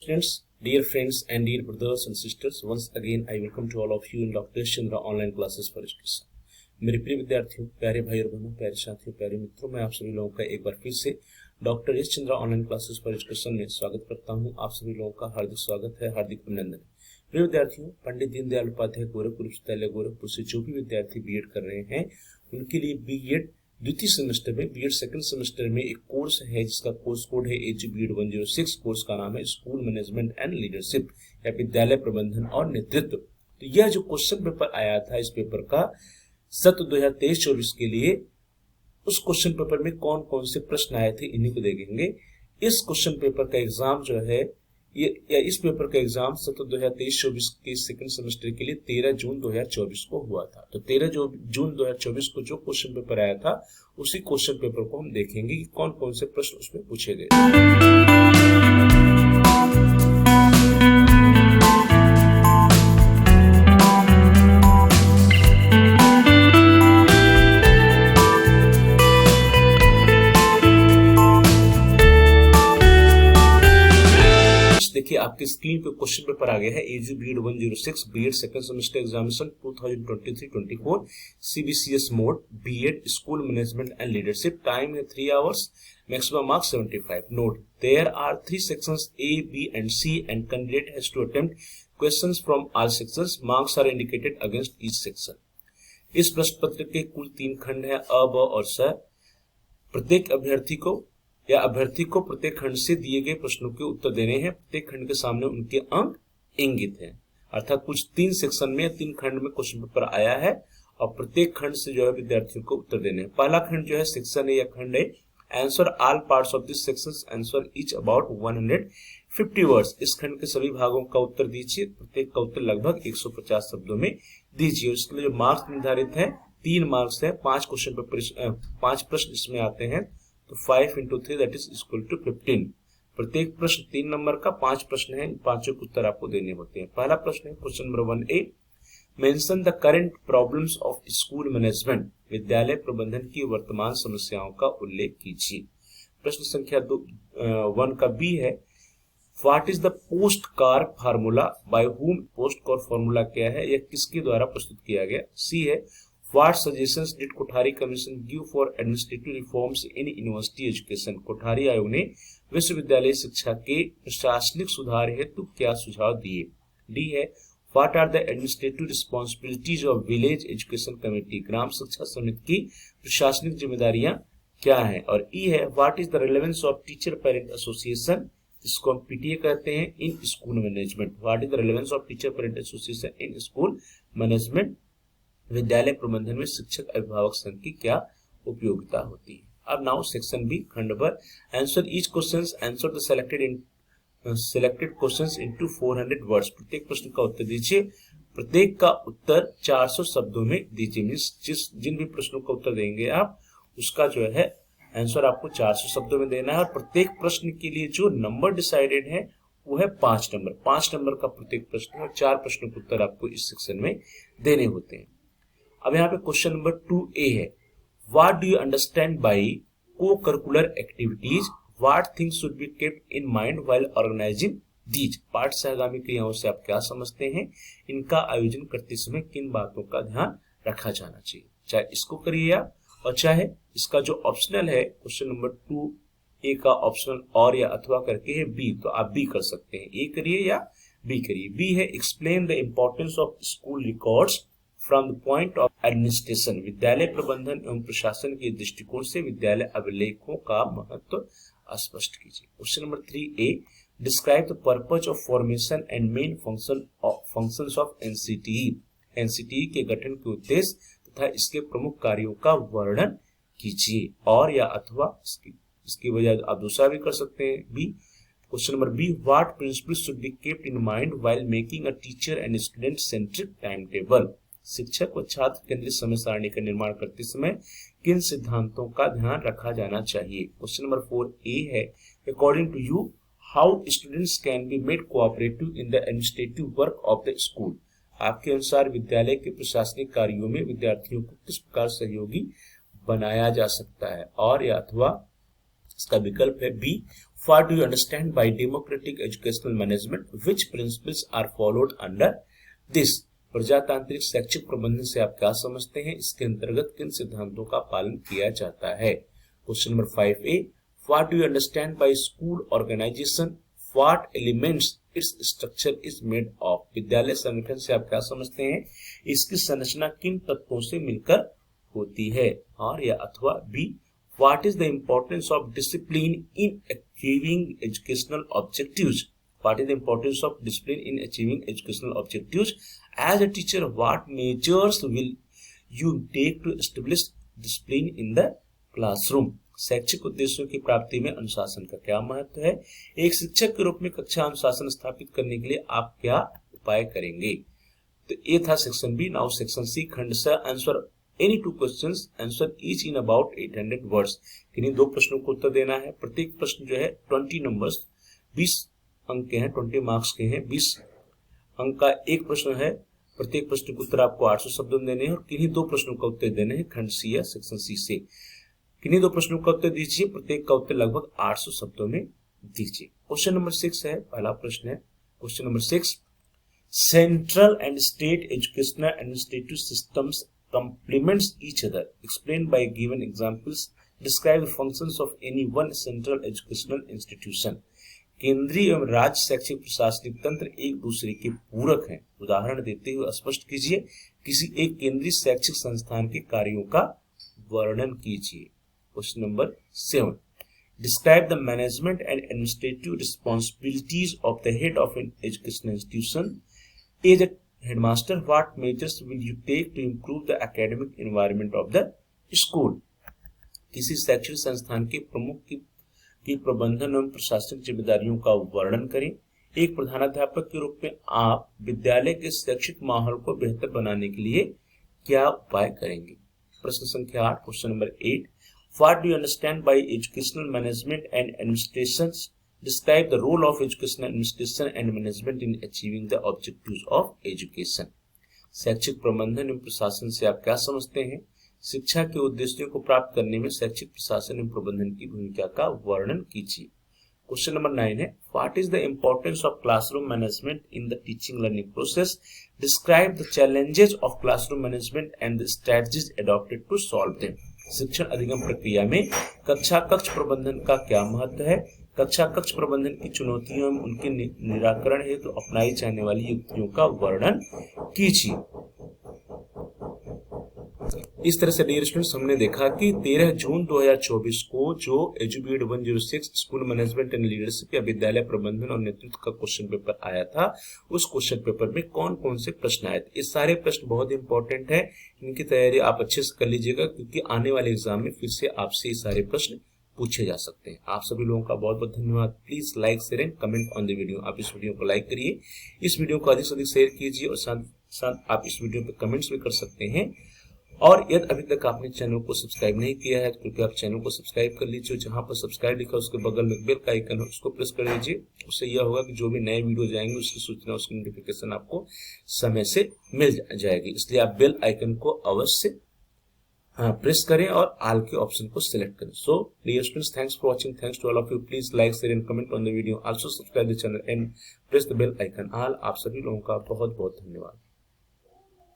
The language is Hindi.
Students, dear friends and dear brothers and sisters, once again I welcome to all of you in Dr. Chandra online classes for education. मेरे प्रिय विद्यार्थियों, प्यारे भाई और बहनों, प्यारे साथियों, प्यारे मित्रों, मैं आप सभी लोगों का एक बार फिर से doctor S Chandra online classes for education में स्वागत करता हूं। आप सभी लोगों का हार्दिक स्वागत है, हार्दिक अभिनंदन है। प्रिय विद्यार्थियों, पंडित दीनदयाल उपाध्याय गोरखपुर विश्वविद्यालय गोरखपुर से जो भी विद्यार्थी बीएड कर रहे हैं उनके लिए बीएड द्वितीय सेमेस्टर में बीएड सेकंड सेमेस्टर में एक कोर्स है जिसका कोर्स कोड है AGBED 106। कोर्स का नाम है स्कूल मैनेजमेंट एंड लीडरशिप या विद्यालय प्रबंधन और नेतृत्व। तो यह जो क्वेश्चन पेपर आया था, इस पेपर का सत्र 2023-24 के लिए, उस क्वेश्चन पेपर में कौन कौन से प्रश्न आए थे इन्हीं को देखेंगे। इस क्वेश्चन पेपर का एग्जाम जो है इस पेपर का एग्जाम सत्र 2023-24 के सेकंड सेमेस्टर के लिए 13 जून 2024 को हुआ था। तो 13 जून 2024 को जो क्वेश्चन पेपर आया था उसी क्वेश्चन पेपर को हम देखेंगे कि कौन कौन से प्रश्न उसमें पूछे गए। देखिए आपके स्क्रीन पे क्वेश्चन पेपर आ गया है AGBED 106 BEd second semester examination 2023-24 CBCS mode BEd school management and leadership. Time है 3 hours, maximum marks 75। Note, there are 3 sections A, B and C and candidate has to attempt questions from all sections. Marks are indicated against each section. इस प्रश्न पत्र के कुल 3 खंड है, अ, ब और स। प्रत्येक अभ्यर्थी को प्रत्येक खंड से दिए गए प्रश्नों के उत्तर देने हैं। प्रत्येक खंड के सामने उनके अंक इंगित हैं। अर्थात कुछ 3 सेक्शन में 3 खंड में क्वेश्चन पेपर आया है और प्रत्येक खंड से जो है विद्यार्थियों को उत्तर देने हैं। पहला खंड जो है सेक्शन है या खंड है, answer all parts of this section, answer each about 150 words. इस खंड के सभी भागों का उत्तर दीजिए। प्रत्येक का उत्तर लगभग 150 शब्दों में दीजिए। इसके लिए जो मार्क्स निर्धारित है 3 मार्क्स है। 5 क्वेश्चन पेपर 5 प्रश्न इसमें आते हैं, तो 5 into 3 that is equal to 15। प्रत्येक प्रश्न 3 नंबर का 5 प्रश्न है, इन पांचों के उत्तर आपको देने होते हैं। पहला प्रश्न है question number 1A, mention the current problems of school management, विद्यालय प्रबंधन की वर्तमान समस्याओं का उल्लेख कीजिए। प्रश्न संख्या 1 का B है, what is the post car formula, by whom, post car formula क्या है, यह किसके द्वारा प्रस्तुत किया गया। C है, What suggestions did Kothari commission give for administrative reforms in university education? Kothari आयोग ने विश्वविद्यालय शिक्षा के प्रशासनिक सुधार हेतु क्या सुझाव दिए। D है, What are the administrative responsibilities of village education committee? ग्राम शिक्षा समिति की प्रशासनिक जिम्मेदारियां क्या हैं। और E है, What is the relevance of teacher parent association? इसको हम PTA कहते हैं, in school management. What is the relevance of teacher parent association in school management? विद्यालय प्रबंधन में शिक्षक अभिभावक संघ की क्या उपयोगिता होती है। अब नाउ सेक्शन बी, खंड भर, answer each questions, answer the selected questions into 400 words. प्रत्येक प्रश्न का उत्तर दीजिए। प्रत्येक का उत्तर 400 शब्दों में दीजिए। मींस जिन भी प्रश्नों का उत्तर देंगे आप, उसका जो है आंसर आपको 400 शब्दों में देना है। और प्रत्येक प्रश्न के लिए जो नंबर डिसाइडेड है वो है 5 नंबर। 5 नंबर का प्रत्येक प्रश्न है और 4 प्रश्नों के उत्तर आपको इस सेक्शन में देने होते हैं। अब यहाँ पे क्वेश्चन नंबर 2A है, what do you understand by cocurricular activities, what things should be kept in mind while organizing these. पाठ सहगामी क्रियाओं से आप क्या समझते हैं, इनका आयोजन करते समय किन बातों का ध्यान रखा जाना चाहिए। चाहे इसको करिए आप, और चाहे इसका जो ऑप्शनल है क्वेश्चन नंबर 2A का ऑप्शनल और या अथवा करके है B, तो आप B कर सकते हैं। A करिए या B करिए। B है, explain the importance of school records from the point of administration, विद्यालय प्रबंधन एवं प्रशासन के दृष्टिकोण से विद्यालय अभिलेखों का महत्व स्पष्ट कीजिए। Question number 3A, describe the purpose of formation and main functions of NCTE, NCTE के गठन के उद्देश्य तथा इसके प्रमुख कार्यों का वर्णन कीजिए। और या अथवा इसकी वजह आप दूसरा भी कर सकते हैं B। Question number B, what principles should be kept in mind while making a teacher and student centric time table, शिक्षक व छात्र केंद्रित समय सारणी का निर्माण करते समय किन सिद्धांतों का ध्यान रखा जाना चाहिए। क्वेश्चन नंबर 4A है, according to you how students can be made cooperative in the administrative work of the school, आपके अनुसार विद्यालय के प्रशासनिक कार्यों में विद्यार्थियों को किस प्रकार सहयोगी बनाया जा सकता है। और या अथवा इसका विकल्प है B, What do you understand by democratic educational management? Which principles are followed under this? प्रजातांत्रिक शैक्षिक प्रबंधन से आप क्या समझते हैं? इसके अंतर्गत किन सिद्धांतों का पालन किया जाता है? Question number 5A, What do you understand by school organization? What elements its structure is made of? विद्यालय संगठन से आप क्या समझते हैं? इसकी संरचना किन तत्वों से मिलकर होती है? और या अथवा B, What is the importance of discipline in achieving educational objectives? What is the importance of discipline in achieving educational objectives? As a teacher, what measures will you take to establish discipline in the classroom? शैक्षिक उद्देश्यों की प्राप्ति में अनुशासन का क्या महत्व है? एक शिक्षक के रूप में कक्षा अनुशासन स्थापित करने के लिए आप क्या उपाय करेंगे? तो ये था section B. Now section C, खंड स, answer any two questions, answer each in about 800 words। किन्हीं दो प्रश्नों को उत्तर देना है। प्रत्येक प्रश्न जो है 20 नंबर्स 20 अंक के हैं, 20 मार्क्स के हैं। 20 अंक का एक प्रश्न है। प्रत्येक प्रश्न के उत्तर आपको 800 शब्दों में देने हैं और किन्हीं दो प्रश्नों का उत्तर देने हैं खंड सी या सेक्शन सी से। किन्हीं दो प्रश्नों का उत्तर दीजिए, प्रत्येक का उत्तर लगभग 800 शब्दों में दीजिए। क्वेश्चन नंबर 6 है, पहला प्रश्न है question number 6, central and state educational administrative systems complements each other. Explain by given examples. Describe the functions of any one central educational institution. केंद्रीय एवं राज्य शैक्षिक प्रशासनिक तंत्र एक दूसरे के पूरक हैं। उदाहरण देते हुए स्पष्ट कीजिए। किसी एक केंद्रीय शैक्षिक संस्थान के कार्यों का वर्णन कीजिए। Question number 7, Describe the management and administrative responsibilities of the head of an educational institution. As a headmaster, what measures will you take to improve the academic environment of the school? किसी शैक्षिक संस्थान के प्रमुख की प्रबंधन एवं प्रशासनिक जिम्मेदारियों का वर्णन करें। एक प्रधानाध्यापक के रूप में आप विद्यालय के शैक्षिक माहौल को बेहतर बनाने के लिए क्या उपाय करेंगे? प्रश्न संख्या 8, question number 8, What do you understand by educational management and administration? Describe the role of educational administration and management in achieving the objectives of education. शैक्षिक प्रबंधन एवं प्रशासन से आप क्या समझते हैं? शिक्षा के उद्देश्यों को प्राप्त करने में शैक्षिक प्रशासन एवं प्रबंधन की भूमिका का वर्णन कीजिए। क्वेश्चन नंबर 9 है, What is the importance of classroom management in the teaching learning process? Describe the challenges of classroom management and the strategies adopted to solve them. शिक्षण अधिगम प्रक्रिया में कक्षा कक्ष प्रबंधन का क्या महत्व है? कक्षा कक्ष प्रबंधन की चुनौतियों एवं उनके निराकरण हेतु तो अपनाई जाने वाली युक्तियों का वर्णन कीजिए। इस तरह से डियर स्टूडेंट्स, हमने देखा कि 13 जून 2024 को जो एजुबीड 106 स्कूल मैनेजमेंट एंड लीडरशिप या विद्यालय प्रबंधन और नेतृत्व का क्वेश्चन पेपर आया था, उस क्वेश्चन पेपर में कौन कौन से प्रश्न आए थे। ये सारे प्रश्न बहुत इंपॉर्टेंट है, इनकी तैयारी आप अच्छे से कर लीजिएगा, क्योंकि आने वाले एग्जाम में फिर से आपसे ये सारे प्रश्न पूछे जा सकते हैं। आप सभी लोगों का बहुत बहुत धन्यवाद। Please like, share and comment on the video. आप इस वीडियो को लाइक करिए, इस वीडियो को अधिक से अधिक शेयर कीजिए और साथ साथ आप इस वीडियो पे कमेंट्स भी कर सकते हैं। और यदि अभी तक आपने चैनल को सब्सक्राइब नहीं किया है तो कृपया आप चैनल को सब्सक्राइब कर लीजिए। जहां पर सब्सक्राइब लिखा है उसके बगल में बेल का आइकन है, उसको प्रेस कर लीजिए। उससे यह होगा कि जो भी नए वीडियो जाएंगे उसकी सूचना, उसकी नोटिफिकेशन आपको समय से मिल जाएगी। इसलिए आप बेल आइकन को अवश्य प्रेस करें और ऑल के ऑप्शन को सिलेक्ट करें। So dear students, thanks for watching, thanks to all of you. Please like, share and comment on the video. Also subscribe the channel and press the bell icon all. आप सभी लोगों का बहुत बहुत धन्यवाद।